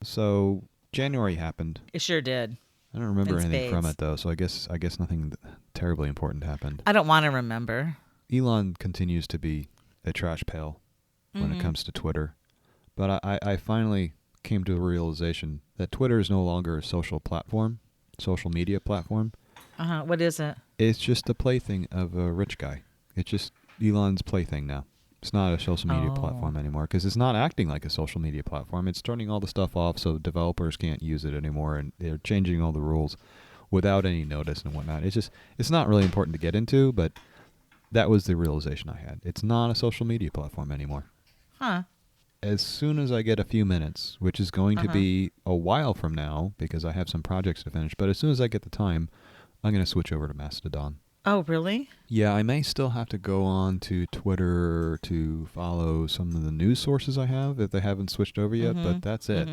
So January happened. It sure did. I don't remember In anything from spades. it though, so I guess nothing terribly important happened. I don't want to remember. Elon continues to be a trash pail when it comes to Twitter, but I finally came to the realization that Twitter is no longer a social media platform. What is it? It's just a plaything of a rich guy. It's just Elon's plaything now. It's not a social media platform anymore because it's not acting like a social media platform. It's turning all the stuff off so developers can't use it anymore, and they're changing all the rules without any notice and whatnot. It's not really important to get into, but that was the realization I had. It's not a social media platform anymore. Huh. As soon as I get a few minutes, which is going to be a while from now because I have some projects to finish, but as soon as I get the time, I'm going to switch over to Mastodon. Oh, really? Yeah, I may still have to go on to Twitter to follow some of the news sources I have if they haven't switched over yet, but that's it.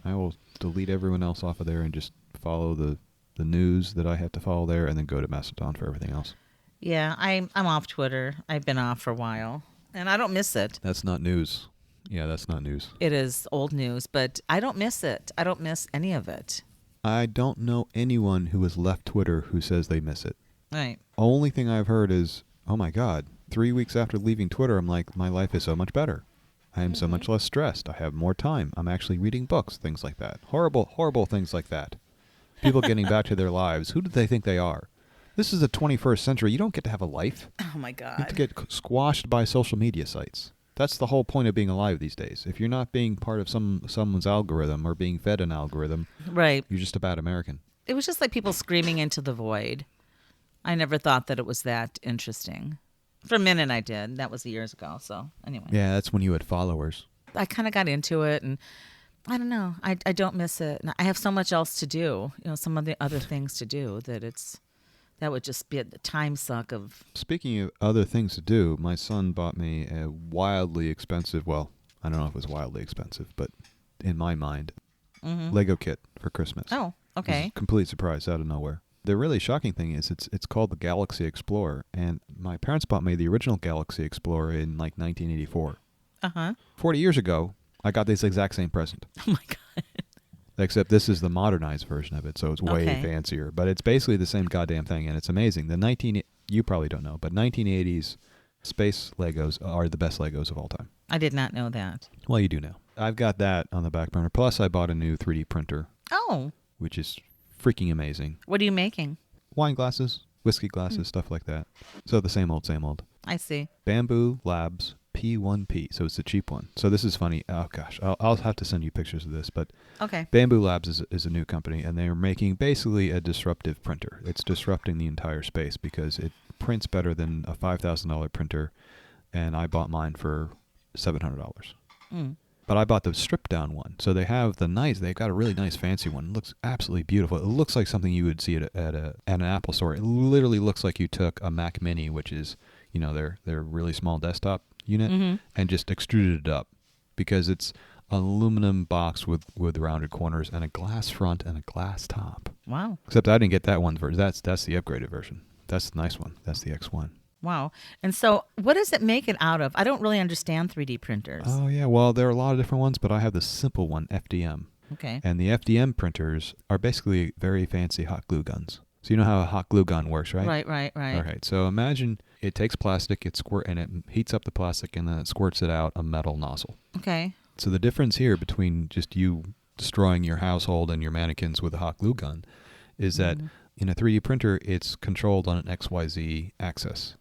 I will delete everyone else off of there and just follow the news that I have to follow there and then go to Mastodon for everything else. Yeah, I'm off Twitter. I've been off for a while, and I don't miss it. That's not news. Yeah, that's not news. It is old news, but I don't miss it. I don't miss any of it. I don't know anyone who has left Twitter who says they miss it. Right. Only thing I've heard is, oh my God, 3 weeks after leaving Twitter, I'm like, my life is so much better. I am so much less stressed. I have more time. I'm actually reading books, things like that. Horrible, horrible things like that. People getting back to their lives. Who do they think they are? This is the 21st century. You don't get to have a life. Oh, my You God. have to get squashed by social media sites. That's the whole point of being alive these days. If you're not being part of someone's algorithm or being fed an algorithm, Right. you're just a bad American. It was just like people screaming into the void. I never thought that it was that interesting. For a minute I did. That was years ago. So anyway. Yeah, that's when you had followers. I kind of got into it, and I don't know. I don't miss it. And I have so much else to do. Some of the other things to do that would just be a time suck of. Speaking of other things to do, my son bought me a wildly expensive, well, I don't know if it was wildly expensive, but in my mind, Lego kit for Christmas. Oh, It was okay. a complete surprise out of nowhere. The really shocking thing is it's called the Galaxy Explorer, and my parents bought me the original Galaxy Explorer in like 1984. 40 years ago, I got this exact same present. Oh my God. Except this is the modernized version of it, so it's way Okay. fancier. But it's basically the same goddamn thing, and it's amazing. You probably don't know, but 1980s space Legos are the best Legos of all time. I did not know that. Well, you do now. I've got that on the back burner. Plus, I bought a new 3D printer, Oh, which is freaking amazing. what are you making? Wine glasses, whiskey glasses, stuff like that. So the same old, same old. I see. Bamboo Labs P1P, so it's the cheap one. So this is funny. Oh gosh, I'll have to send you pictures of this, but Okay. Bamboo Labs is a new company, and they're making basically a disruptive printer. It's disrupting the entire space because it prints better than a $5,000 printer, and I bought mine for $700. But I bought the stripped down one. So they've got a really nice fancy one. It looks absolutely beautiful. It looks like something you would see at an Apple store. It literally looks like you took a Mac Mini, which is, their really small desktop unit, and just extruded it up, because it's an aluminum box with rounded corners and a glass front and a glass top. Wow. Except I didn't get that one version. That's the upgraded version. That's the nice one. That's the X1. Wow. And so what does it make it out of? I don't really understand 3D printers. Oh, yeah. Well, there are a lot of different ones, but I have the simple one, FDM. Okay. And the FDM printers are basically very fancy hot glue guns. So you know how a hot glue gun works, right? Right. All right. So imagine it takes plastic, and it heats up the plastic, and then it squirts it out a metal nozzle. Okay. So the difference here between just you destroying your household and your mannequins with a hot glue gun is that in a 3D printer, it's controlled on an XYZ axis.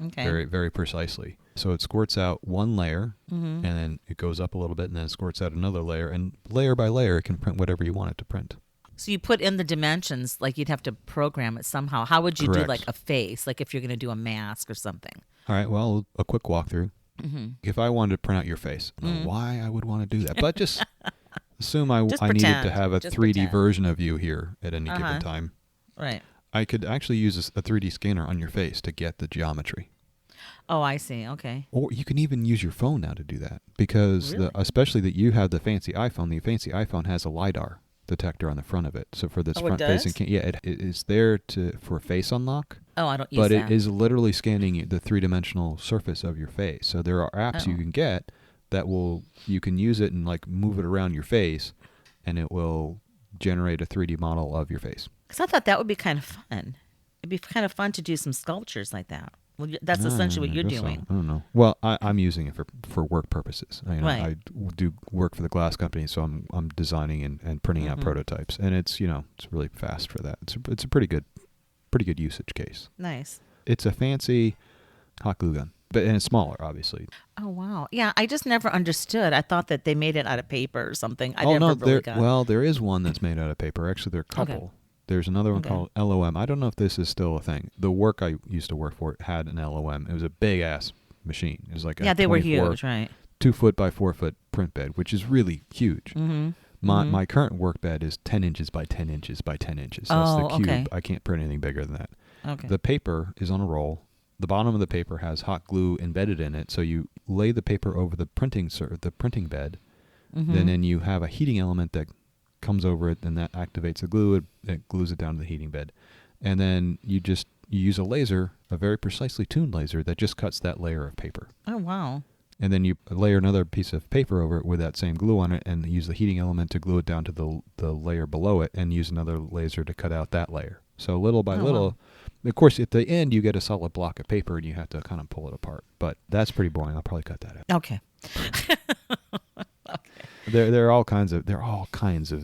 Okay. Very, very precisely. So it squirts out one layer, and then it goes up a little bit, and then it squirts out another layer, and layer by layer, it can print whatever you want it to print. So you put in the dimensions, like you'd have to program it somehow. How would you do Correct. like a face, like if you're going to do a mask or something? All right, well, a quick walkthrough. If I wanted to print out your face, I don't know why I would want to do that, but just assume I needed pretend. to have a Just 3D pretend. version of you here at any given time. Right. I could actually use a 3D scanner on your face to get the geometry. Oh, I see. Okay. Or you can even use your phone now to do that, because Really? especially that you have the fancy iPhone has a LiDAR detector on the front of it. So for this Oh, it front-facing, does? it is there for face unlock, Oh, I don't use but that. it is literally scanning the three-dimensional surface of your face. So there are apps you can get that you can use it and like move it around your face, and it will generate a 3D model of your face. Because I thought that would be kind of fun. It'd be kind of fun to do some sculptures like that. Well, that's essentially what you're guess so. doing. I don't know. Well, I'm using it for work purposes. Right. I do work for the glass company, so I'm designing and printing out prototypes, and it's it's really fast for that. It's a pretty good usage case. Nice. It's a fancy hot glue gun, and it's smaller, obviously. Oh, wow. Yeah, I just never understood. I thought that they made it out of paper or something. I Oh never no, really got. well, there is one that's made out of paper. Actually, there are a couple. Okay. There's another one Okay. called LOM. I don't know if this is still a thing. The work I used to work for had an LOM. It was a big ass machine. It was like Yeah, a they were 24 huge, right? 2 foot by 4 foot print bed, which is really huge. Mm-hmm. My current work bed is 10 inches by 10 inches by 10 inches. So Oh, it's the cube. okay. I can't print anything bigger than that. Okay. The paper is on a roll. The bottom of the paper has hot glue embedded in it, so you lay the paper over the printing bed. Mm-hmm. Then you have a heating element that comes over it, and that activates the glue. It glues it down to the heating bed, and then you use a laser, a very precisely tuned laser that just cuts that layer of paper. Oh, wow. And then you layer another piece of paper over it with that same glue on it, and use the heating element to glue it down to the layer below it, and use another laser to cut out that layer. So little by little. Wow. Of course, at the end, you get a solid block of paper, and you have to kind of pull it apart. But that's pretty boring. I'll probably cut that out. Okay. There are all kinds of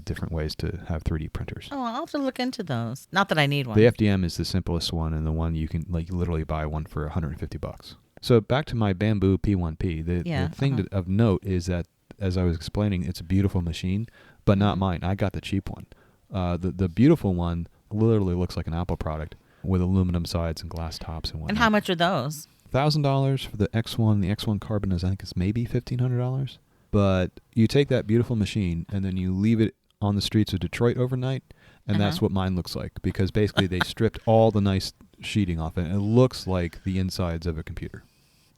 different ways to have 3D printers. Oh, I'll have to look into those. Not that I need one. The FDM is the simplest one, and the one you can literally buy one for $150. So back to my Bamboo P1P. The thing of note is that, as I was explaining, it's a beautiful machine, but not mine. I got the cheap one. The beautiful one literally looks like an Apple product with aluminum sides and glass tops and whatnot. And how much are those? $1,000 for the X1. The X1 Carbon is, I think, it's maybe $1,500. But you take that beautiful machine and then you leave it on the streets of Detroit overnight, and that's what mine looks like, because basically they stripped all the nice sheeting off it, and it looks like the insides of a computer.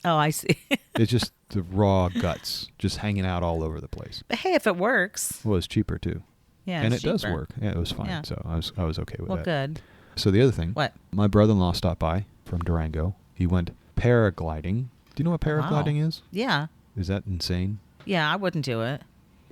Oh, I see. It's just the raw guts just hanging out all over the place. But hey, if it works. Well, it's cheaper too. Yeah, and it's it does cheaper. work. Yeah, it was fine. Yeah. So I was okay with Well, that. good. So the other thing, What? my brother-in-law stopped by from Durango. He went paragliding. Do you know what paragliding is? Yeah. Is that insane? Yeah, I wouldn't do it.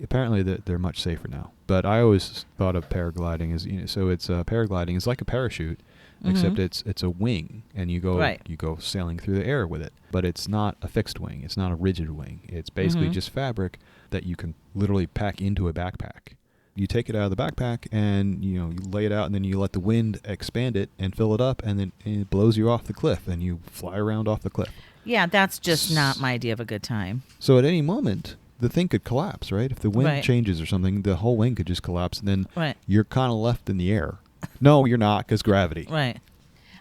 Apparently they're much safer now. But I always thought of paragliding as, so it's paragliding is like a parachute, except it's a wing, and you go sailing through the air with it. But it's not a fixed wing. It's not a rigid wing. It's basically just fabric that you can literally pack into a backpack. You take it out of the backpack and you lay it out, and then you let the wind expand it and fill it up, and then it blows you off the cliff, and you fly around off the cliff. Yeah, that's just not my idea of a good time. So at any moment, the thing could collapse, right? If the wind changes or something, the whole wing could just collapse, and then you're kind of left in the air. No, you're not, because gravity. Right.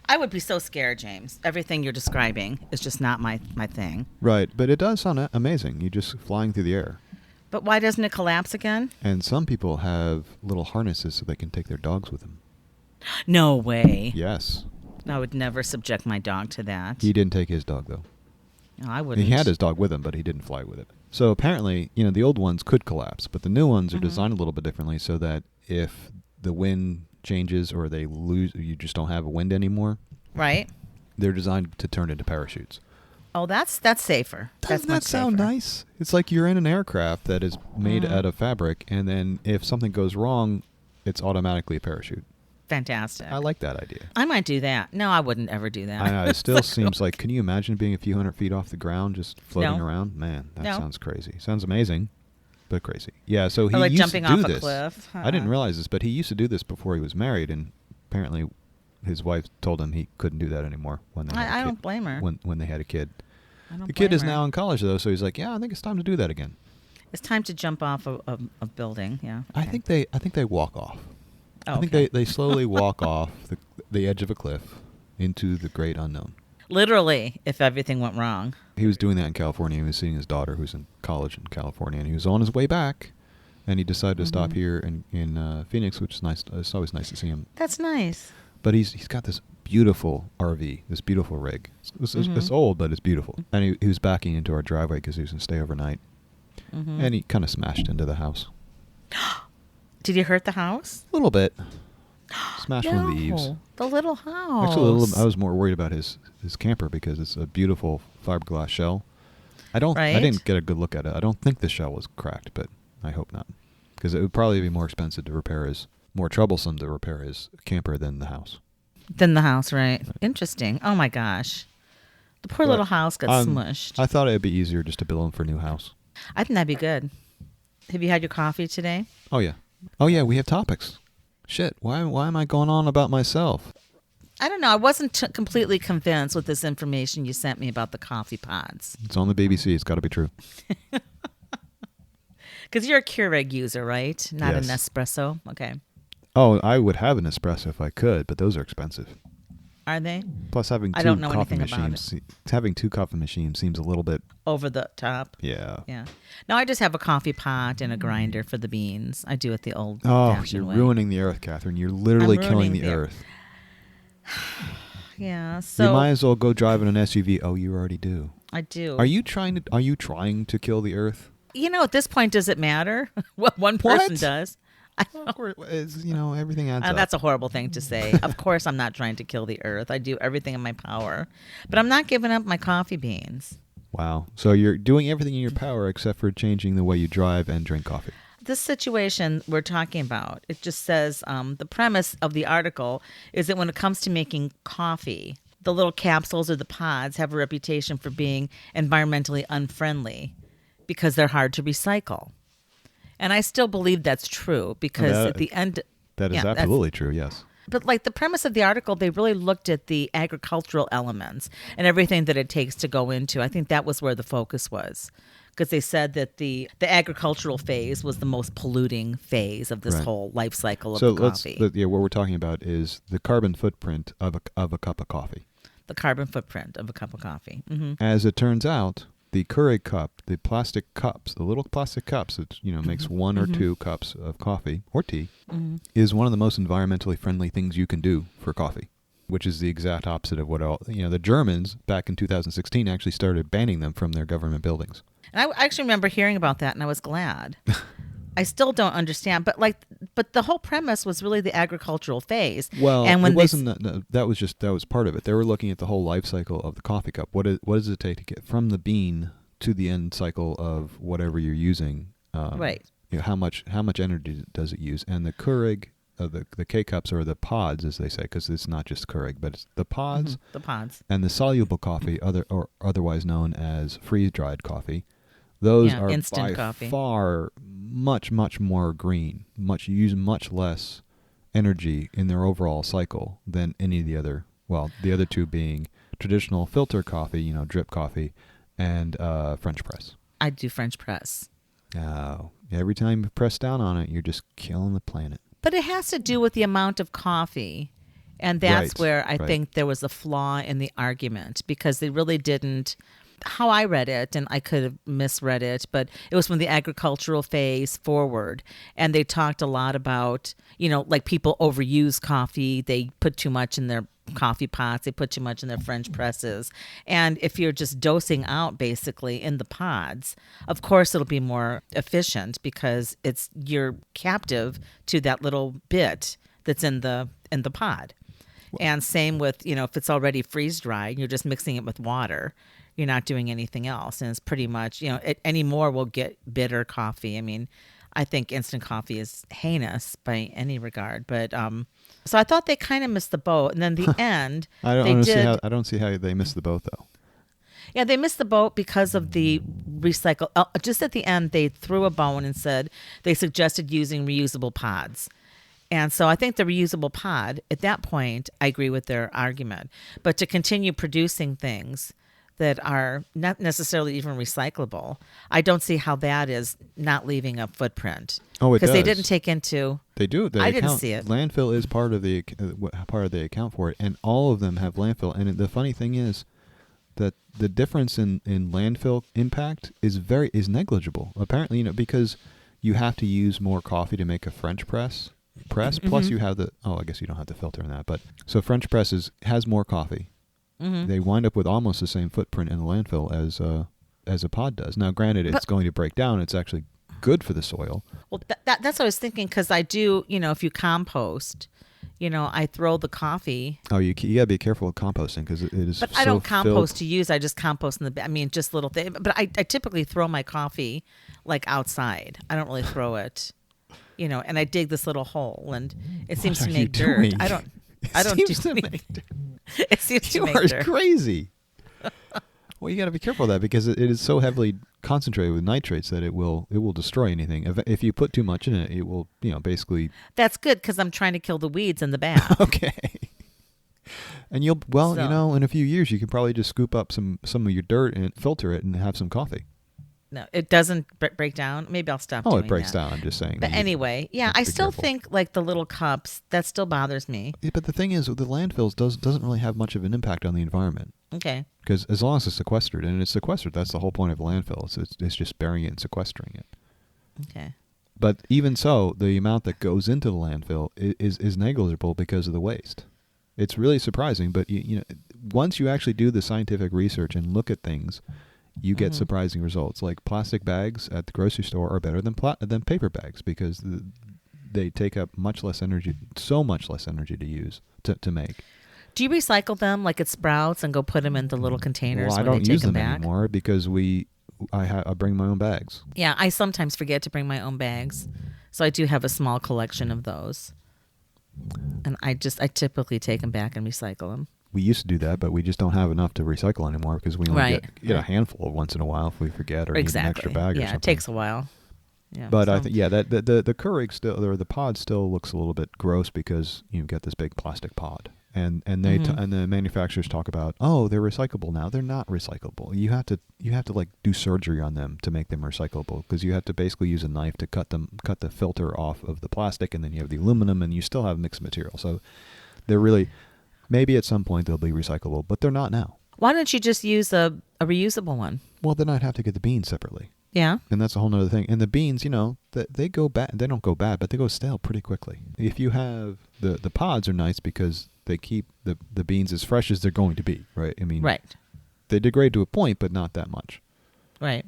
I would be so scared, James. Everything you're describing is just not my thing. Right, but it does sound amazing. You're just flying through the air. But why doesn't it collapse again? And some people have little harnesses so they can take their dogs with them. No way. Yes. I would never subject my dog to that. He didn't take his dog, though. No, I wouldn't. He had his dog with him, but he didn't fly with it. So apparently, the old ones could collapse, but the new ones are designed a little bit differently so that if the wind changes or they lose, you just don't have a wind anymore. Right. They're designed to turn into parachutes. Oh, that's safer. Doesn't that's that sound safer. nice? It's like you're in an aircraft that is made out of fabric, and then if something goes wrong, it's automatically a parachute. Fantastic. I like that idea. I might do that. No, I wouldn't ever do that. I know, it still seems like, can you imagine being a few hundred feet off the ground just floating No. around? Man, that No. sounds crazy. Sounds amazing, but crazy. Yeah, so he Or like used jumping to do off a this. cliff. I didn't realize this, but he used to do this before he was married, and apparently his wife told him he couldn't do that anymore when they had a I kid. don't blame her. When they had a kid. I don't The kid blame is her. now in college, though, so he's like, yeah, I think it's time to do that again. It's time to jump off a building. Yeah. I Okay. think they walk off. Oh, I think okay. they slowly walk off the edge of a cliff into the great unknown. Literally, if everything went wrong. He was doing that in California. He was seeing his daughter, who's in college in California, and he was on his way back, and he decided to stop here in Phoenix, which is nice. It's always nice to see him. That's nice. But he's got this beautiful RV, this beautiful rig. It's old, but it's beautiful. And he was backing into our driveway because he was going to stay overnight, and he kind of smashed into the house. Did you hurt the house? A little bit. Smashed one of the eaves. The little house. Actually, I was more worried about his camper because it's a beautiful fiberglass shell. I didn't get a good look at it. I don't think the shell was cracked, but I hope not, Because it would probably be more expensive to repair more troublesome to repair his camper than the house. Than the house, right? Interesting. Oh my gosh. The poor little house got smushed. I thought it would be easier just to bill him for a new house. I think that'd be good. Have you had your coffee today? Oh, yeah. Oh, yeah, we have topics. Shit, why am I going on about myself? I don't know. I wasn't completely convinced with this information you sent me about the coffee pods. It's on the BBC. It's got to be true. Because you're a Keurig user, right? Not Yes. an espresso. Okay. Oh, I would have an espresso if I could, but those are expensive. Are they? Plus, having I two don't know coffee anything about machines, having two coffee machines seems a little bit. Over the top. Yeah. Yeah. No, I just have a coffee pot and a grinder for the beans. I do it the old Oh, fashioned you're way. ruining the earth, Catherine. You're literally I'm killing ruining the the earth. Yeah. So You might as well go drive in an SUV. Oh, you already do. I do. Are you trying to kill the earth? At this point, does it matter what one person What? does? Of course, everything adds up. That's a horrible thing to say. Of course, I'm not trying to kill the earth. I do everything in my power, but I'm not giving up my coffee beans. Wow. So you're doing everything in your power except for changing the way you drive and drink coffee. This situation we're talking about, it just says the premise of the article is that when it comes to making coffee, the little capsules or the pods have a reputation for being environmentally unfriendly because they're hard to recycle. And I still believe that's true because at the end... That is absolutely true, yes. But like the premise of the article, they really looked at the agricultural elements and everything that it takes to go into. I think that was where the focus was. Because they said that the agricultural phase was the most polluting phase of this whole life cycle of the coffee. What we're talking about is the carbon footprint of a cup of coffee. The carbon footprint of a cup of coffee. Mm-hmm. As it turns out, the Keurig cup, the plastic cups, the little plastic cups that makes one or two cups of coffee or tea, is one of the most environmentally friendly things you can do for coffee, which is the exact opposite of what the Germans back in 2016 actually started banning them from their government buildings. And I actually remember hearing about that, and I was glad. I still don't understand, but the whole premise was really the agricultural phase. Well, and when it wasn't that was part of it. They were looking at the whole life cycle of the coffee cup. What does it take to get from the bean to the end cycle of whatever you're using? Right. How much energy does it use? And the Keurig, the K cups or the pods, as they say, because it's not just Keurig, but it's the pods. The pods. And the soluble coffee, or otherwise known as freeze dried coffee. Those are instant by coffee. far much more green. Use much less energy in their overall cycle than any of the other. Well, the other two being traditional filter coffee, drip coffee, and French press. I do French press. Oh, every time you press down on it, you're just killing the planet. But it has to do with the amount of coffee. And that's where I think there was a flaw in the argument because they really didn't. How I read it, and I could have misread it, but it was from the agricultural phase forward. And they talked a lot about, like people overuse coffee. They put too much in their coffee pots. They put too much in their French presses. And if you're just dosing out basically in the pods, of course it'll be more efficient because you're captive to that little bit that's in the pod. And same with, if it's already freeze dried, you're just mixing it with water. You're not doing anything else. And it's pretty much, any more will get bitter coffee. I mean, I think instant coffee is heinous by any regard. But so I thought they kind of missed the boat. And then the end, I don't see how they missed the boat, though. Yeah, they missed the boat because of the recycle. Just at the end, they threw a bone and said they suggested using reusable pods. And so I think the reusable pod, at that point, I agree with their argument. But to continue producing things that are not necessarily even recyclable, I don't see how that is not leaving a footprint. Oh, it does. Because they didn't take into... They do. I didn't see it. Landfill is part of the account for it, and all of them have landfill. And the funny thing is that the difference in landfill impact is negligible. Apparently, because you have to use more coffee to make a French press. Plus you have I guess you don't have the filter in that, but so French press has more coffee. They wind up with almost the same footprint in the landfill as a pod does. Now, granted, it's going to break down. It's actually good for the soil. Well, that's what I was thinking because I do, if you compost, I throw the coffee. Oh, you got to be careful with composting because it is. But I don't compost to use. I just compost in just little things. But I typically throw my coffee like outside. I don't really throw it. and I dig this little hole, and it What seems to are you make dirt. doing? I don't Seems do to anything. make dirt. It seems to You make are dirt. crazy. Well, you got to be careful of that because it is so heavily concentrated with nitrates that it will destroy anything. If you put too much in it, it will basically. That's good because I'm trying to kill the weeds in the bath. Okay. And So- in a few years you can probably just scoop up some of your dirt and filter it and have some coffee. No, it doesn't break down. Maybe I'll stop Oh, doing it breaks that. down. I'm just saying. But anyway, yeah, have to I be still careful. think like the little cups, that still bothers me. Yeah, but the thing is, the landfills doesn't really have much of an impact on the environment. Okay. Because as long as it's sequestered, and it's sequestered, that's the whole point of a landfill. It's just burying it and sequestering it. Okay. But even so, the amount that goes into the landfill is negligible because of the waste. It's really surprising, but once you actually do the scientific research and look at things, you get surprising results. Like plastic bags at the grocery store are better than paper bags because they take up much less energy, so much less energy to use to make. Do you recycle them like at Sprouts and go put them into little containers Well, I when don't they take use them them back? anymore because I bring my own bags. Yeah, I sometimes forget to bring my own bags. So I do have a small collection of those. And I typically take them back and recycle them. We used to do that, but we just don't have enough to recycle anymore because we only Right. get a handful once in a while if we forget or need an extra bag or Yeah, something. it takes a while. Yeah. But I so- think that the Keurig still, or the pod still looks a little bit gross because you've got this big plastic pod, and they and the manufacturers talk about, oh, they're recyclable now. They're not recyclable. You have to like do surgery on them to make them recyclable because you have to basically use a knife to cut the filter off of the plastic, and then you have the aluminum, and you still have mixed material. So they're really, maybe at some point they'll be recyclable, but they're not now. Why don't you just use a reusable one? Well, then I'd have to get the beans separately. Yeah. And that's a whole nother thing. And the beans, they go bad. They don't go bad, but they go stale pretty quickly. If you have the pods are nice because they keep the beans as fresh as they're going to be, right? I mean, Right. they degrade to a point, but not that much. Right.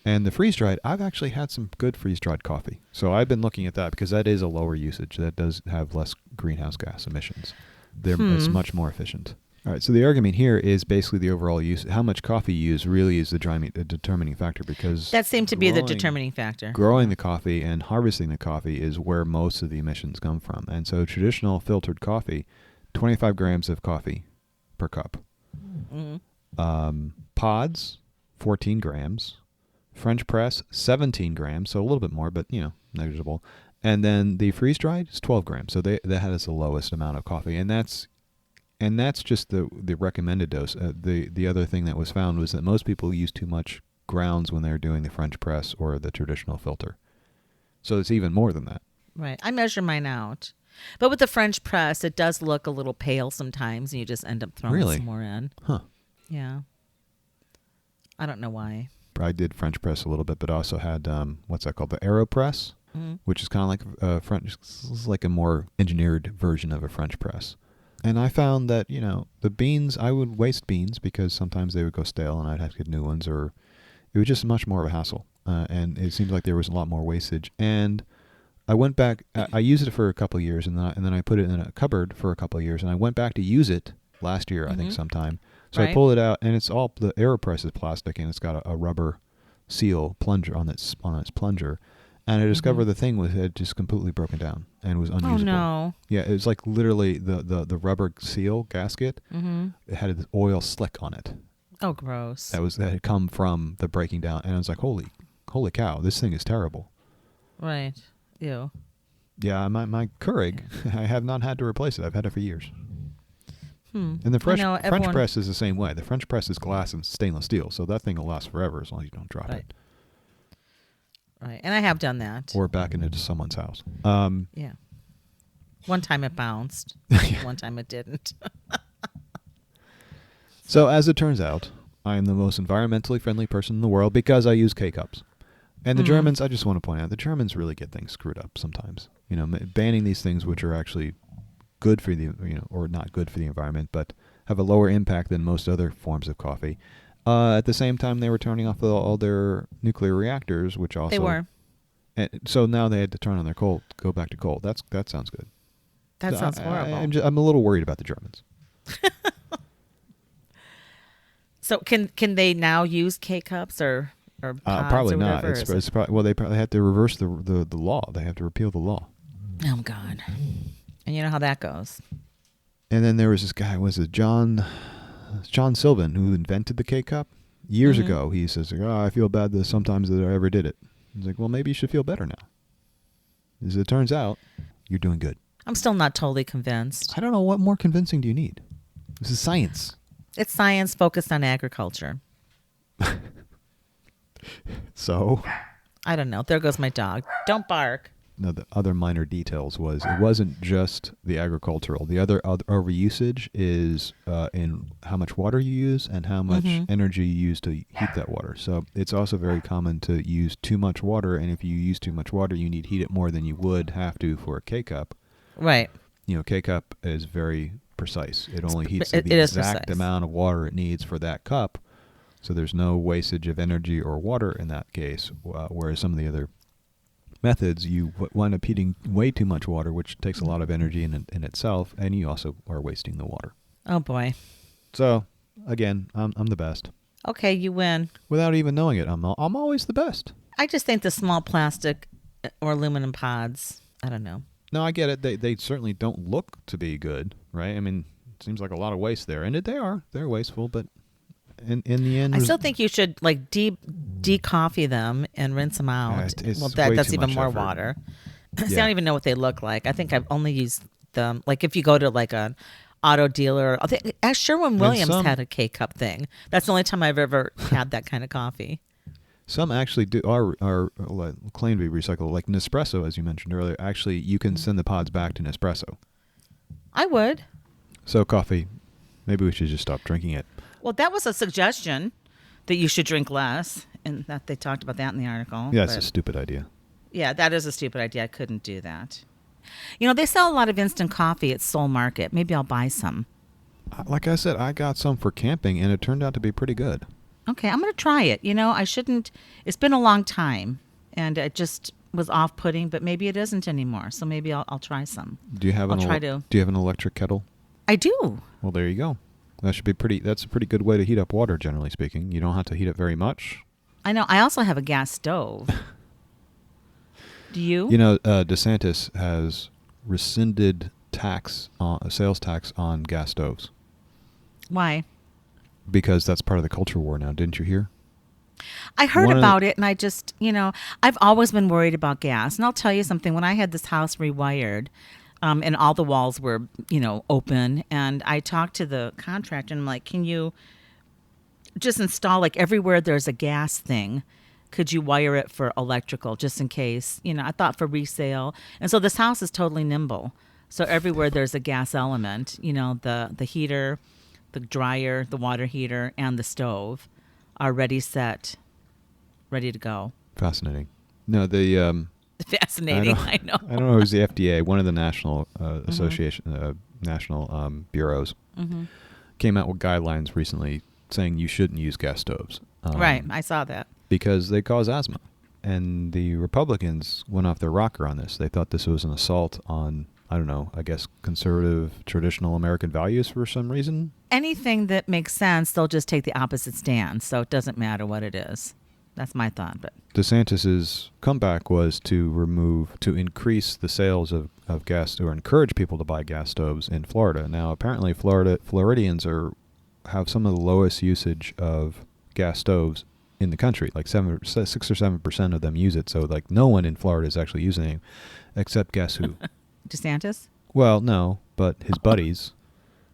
And the freeze-dried, I've actually had some good freeze-dried coffee. So I've been looking at that because that is a lower usage. That does have less greenhouse gas emissions. It's much more efficient. All right, so the argument here is basically the overall use. How much coffee you use really is the determining factor because That seemed to be the determining factor. growing the coffee and harvesting the coffee is where most of the emissions come from. And so traditional filtered coffee, 25 grams of coffee per cup. Pods, 14 grams. French press, 17 grams, so a little bit more, but, negligible. And then the freeze-dried is 12 grams. So that has the lowest amount of coffee. And that's just the recommended dose. The other thing that was found was that most people use too much grounds when they're doing the French press or the traditional filter. So it's even more than that. Right. I measure mine out. But with the French press, it does look a little pale sometimes, and you just end up throwing Really? some more in. Huh. Yeah. I don't know why. I did French press a little bit, but also had, what's that called? The AeroPress, which is kind of like a French, it's like a more engineered version of a French press. And I found that, the beans, I would waste beans because sometimes they would go stale and I'd have to get new ones, or it was just much more of a hassle. And it seems like there was a lot more wastage. And I went back, I used it for a couple of years, and then I put it in a cupboard for a couple of years, and I went back to use it last year, I think sometime. So Right. I pulled it out, and it's all, the AeroPress is plastic, and it's got a rubber seal plunger on its plunger. And I discovered the thing had just completely broken down and was unusable. Oh, no. Yeah, it was like literally the rubber seal gasket. It had this oil slick on it. Oh, gross. That had come from the breaking down, and I was like, holy cow, this thing is terrible. Right. Ew. Yeah, my Keurig, I have not had to replace it. I've had it for years. And the French press is the same way. The French press is glass and stainless steel, so that thing will last forever as long as you don't drop it. Right. And I have done that. Or back into someone's house. Yeah. One time it bounced. One time it didn't. So as it turns out, I am the most environmentally friendly person in the world because I use K-cups. And the Germans, I just want to point out, the Germans really get things screwed up sometimes. Banning these things which are actually good for the, or not good for the environment, but have a lower impact than most other forms of coffee. At the same time, they were turning off all their nuclear reactors, which also... They were. And so now they had to turn on their coal, go back to coal. That sounds good. That sounds horrible. I'm a little worried about the Germans. So can they now use K-cups, or or pods probably or not. whatever? It's probably, well, they probably have to reverse the law. They have to repeal the law. Oh God! And you know how that goes. And then there was this guy, was it John Sylvan, who invented the K-Cup years ago. He says, I feel bad that sometimes that I ever did it. He's like, well, maybe you should feel better now. As it turns out, you're doing good. I'm still not totally convinced. I don't know, what more convincing do you need? This is science. It's science focused on agriculture. So? I don't know. There goes my dog. Don't bark. No, the other minor details was it wasn't just the agricultural. The other overusage is in how much water you use and how much energy you use to heat that water. So it's also very common to use too much water, and if you use too much water, you need to heat it more than you would have to for a K-Cup. Right. K-Cup is very precise. It only heats the exact amount of water it needs for that cup. So there's no wastage of energy or water in that case, whereas some of the other methods, you wind up heating way too much water, which takes a lot of energy in itself, and you also are wasting the water. Oh, boy. So, again, I'm the best. Okay, you win. Without even knowing it, I'm always the best. I just think the small plastic or aluminum pods, I don't know. No, I get it. They certainly don't look to be good, right? I mean, it seems like a lot of waste there. And they're wasteful, but in the end... I still think you should de-coffee them and rinse them out. That's even more effort. Water. See, I don't even know what they look like. I think I've only used them, like if you go to like an auto dealer. I think Sherwin-Williams had a K-Cup thing. That's the only time I've ever had that kind of coffee. Some actually are claim to be recycled, like Nespresso, as you mentioned earlier. Actually, you can send the pods back to Nespresso. I would. So coffee, maybe we should just stop drinking it. Well, that was a suggestion that you should drink less, and that they talked about that in the article. Yeah, it's a stupid idea. Yeah, that is a stupid idea. I couldn't do that. They sell a lot of instant coffee at Soul Market. Maybe I'll buy some. Like I said, I got some for camping, and it turned out to be pretty good. Okay, I'm going to try it. I shouldn't. It's been a long time, and it just was off-putting, but maybe it isn't anymore. So maybe I'll try some. Do you have an electric kettle? I do. Well, there you go. That's a pretty good way to heat up water, generally speaking. You don't have to heat it very much. I know. I also have a gas stove. Do you? DeSantis has rescinded sales tax on gas stoves. Why? Because that's part of the culture war now. Didn't you hear? I heard about it, and I just, I've always been worried about gas. And I'll tell you something. When I had this house rewired, and all the walls were, open, and I talked to the contractor, and I'm like, can you just install, like, everywhere there's a gas thing, could you wire it for electrical, just in case? I thought for resale. And so this house is totally nimble. So everywhere there's a gas element, the heater, the dryer, the water heater, and the stove are ready to go. Fascinating. No, Fascinating, I know. I don't know. It was the FDA, one of the national association, national bureaus, came out with guidelines recently saying you shouldn't use gas stoves. Right, I saw that. Because they cause asthma. And the Republicans went off their rocker on this. They thought this was an assault on, I don't know, I guess conservative, traditional American values for some reason. Anything that makes sense, they'll just take the opposite stance. So it doesn't matter what it is. That's my thought. But DeSantis's comeback was to increase the sales of gas, or encourage people to buy gas stoves in Florida. Now, apparently, Floridians have some of the lowest usage of gas stoves in the country. Like 6 or 7% of them use it. So, like, no one in Florida is actually using it, except guess who? DeSantis? Well, no, but his buddies.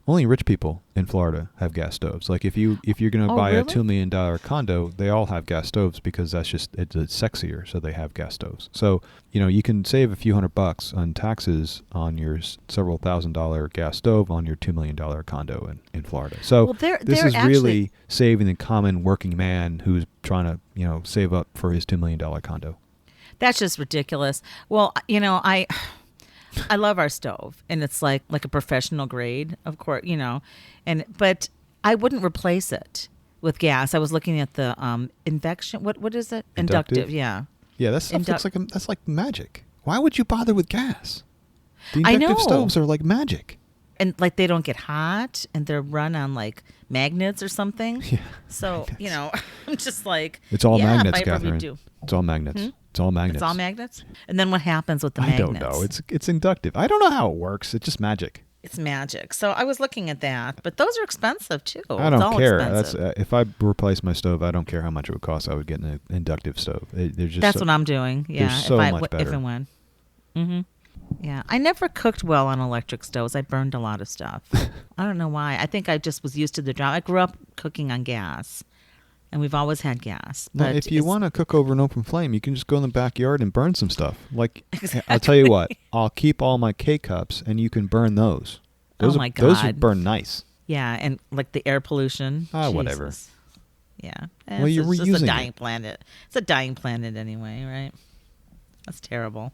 Only rich people in Florida have gas stoves. Like if you're going to buy really? a $2 million condo, they all have gas stoves because it's sexier. So they have gas stoves. So you can save a few $100 on taxes on your several $1,000 gas stove on your $2 million condo in Florida. So this is really saving the common working man who's trying to save up for his $2 million condo. That's just ridiculous. Well, I love our stove, and it's like a professional grade, of course, but I wouldn't replace it with gas. I was looking at the Induction. What is it? Inductive, yeah. Yeah, that stuff that's like magic. Why would you bother with gas? The inductive stoves are like magic. And like they don't get hot, and they're run on like magnets or something. Yeah. So, I'm just like, It's all yeah, magnets, if I ever Catherine. do. It's all magnets. It's all magnets. It's all magnets? And then what happens with the I magnets? don't know. It's inductive. I don't know how it works. It's just magic. It's magic. So I was looking at that, but those are expensive too. I don't it's all care. Expensive. That's if I replace my stove, I don't care how much it would cost. I would get an inductive stove. That's what I'm doing. Yeah, so much better. If and when. Mm-hmm. Yeah, I never cooked well on electric stoves. I burned a lot of stuff. I don't know why. I think I just was used to the job. I grew up cooking on gas, and we've always had gas. Well, But if you want to cook over an open flame, you can just go in the backyard and burn some stuff. Like, Exactly. I'll tell you what, I'll keep all my K-cups, and you can burn those. Oh my Those would God. burn nice. Yeah, and like the air pollution. Whatever. Jesus. Yeah. Well, you're It's just reusing a dying it. planet. It's a dying planet anyway, right? That's terrible.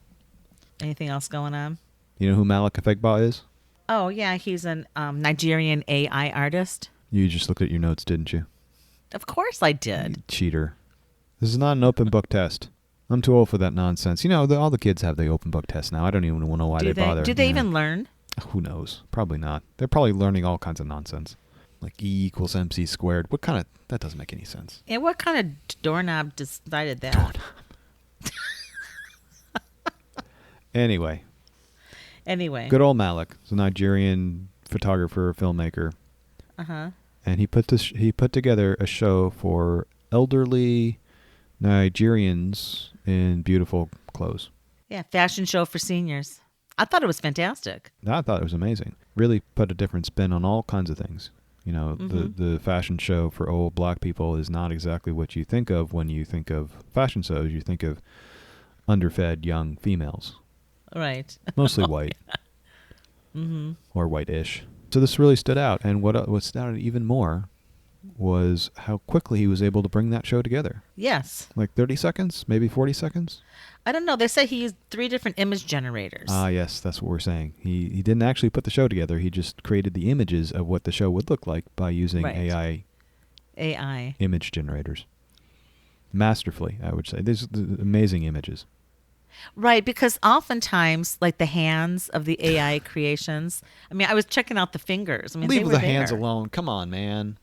Anything else going on? You know who Malik Efegbah is? Oh, yeah, he's a Nigerian AI artist. You just looked at your notes, didn't you? Of course I did. You cheater. This is not an open book test. I'm too old for that nonsense. All the kids have the open book test now. I don't even know why they bother. Do they even learn? Who knows? Probably not. They're probably learning all kinds of nonsense. Like E equals MC squared. That doesn't make any sense. Yeah, what kind of doorknob decided that? Doorknob. Anyway. Good old Malik. He's a Nigerian photographer, filmmaker. Uh-huh. And he put together a show for elderly Nigerians in beautiful clothes. Yeah, fashion show for seniors. I thought it was fantastic. I thought it was amazing. Really put a different spin on all kinds of things. The fashion show for old black people is not exactly what you think of when you think of fashion shows. You think of underfed young females. Right. Mostly white. Mm-hmm. Or white-ish. So this really stood out. And what stood out even more was how quickly he was able to bring that show together. Yes. Like 30 seconds? Maybe 40 seconds? I don't know. They say he used 3 different image generators. Yes, that's what we're saying. He didn't actually put the show together. He just created the images of what the show would look like by using Right. AI image generators. Masterfully, I would say. There's amazing images. Right, because oftentimes, like the hands of the AI creations, I was checking out the fingers. They Leave were the there. hands alone. Come on, man.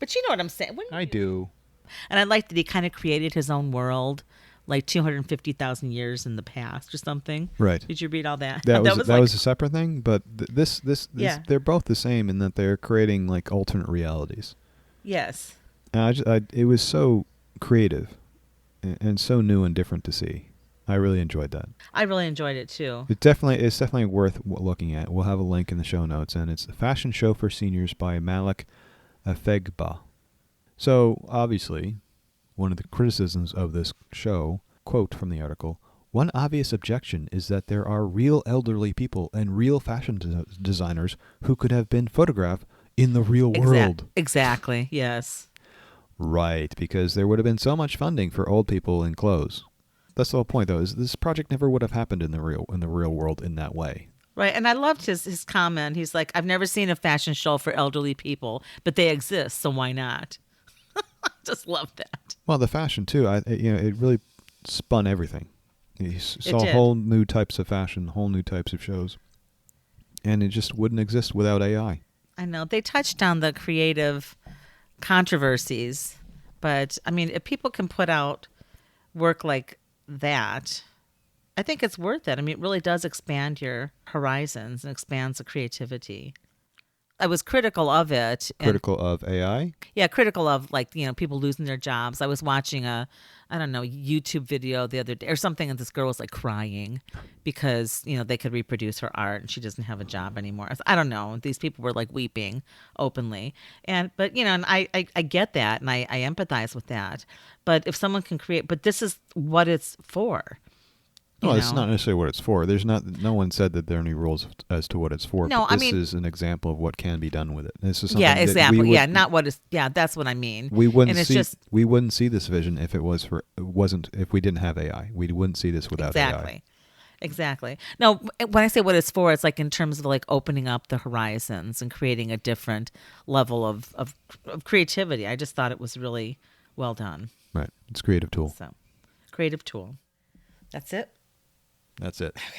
But you know what I'm saying. I do. And I like that he kind of created his own world, like 250,000 years in the past or something. Right. Did you read all that? That was a separate thing, but this Yeah. they're both the same in that they're creating like alternate realities. Yes. And it was so creative and so new and different to see. I really enjoyed that. I really enjoyed it too. It's definitely worth looking at. We'll have a link in the show notes, and it's the Fashion Show for Seniors by Malik Efegbah. So, obviously, one of the criticisms of this show, quote from the article, "One obvious objection is that there are real elderly people and real fashion designers who could have been photographed in the real world." Exactly, yes. Right, because there would have been so much funding for old people in clothes. That's the whole point, though, is this project never would have happened in the real world in that way. Right, and I loved his comment. He's like, I've never seen a fashion show for elderly people, but they exist, so why not? I just love that. Well, the fashion, too, it really spun everything. You saw did. whole new types of fashion, whole new types of shows. And it just wouldn't exist without AI. I know. They touched on the creative controversies, but, if people can put out work like that, I think it's worth it. It really does expand your horizons and expands the creativity. I was critical of it. Critical of AI? Yeah, critical of people losing their jobs. I was watching a YouTube video the other day or something, and this girl was like crying because they could reproduce her art and she doesn't have a job anymore. I don't know. These people were like weeping openly, and I get that and I empathize with that. But if someone can create, but this is what it's for. Well, it's not necessarily what it's for. No one said that there are any rules as to what it's for. No, but this is an example of what can be done with it. This is something example. Not what is. Yeah, that's what I mean. We wouldn't see this vision if if we didn't have AI. We wouldn't see this without AI. Exactly. No, when I say what it's for, it's like in terms of like opening up the horizons and creating a different level of creativity. I just thought it was really well done. Right. It's a creative tool. So, creative tool. That's it. That's it. Okay.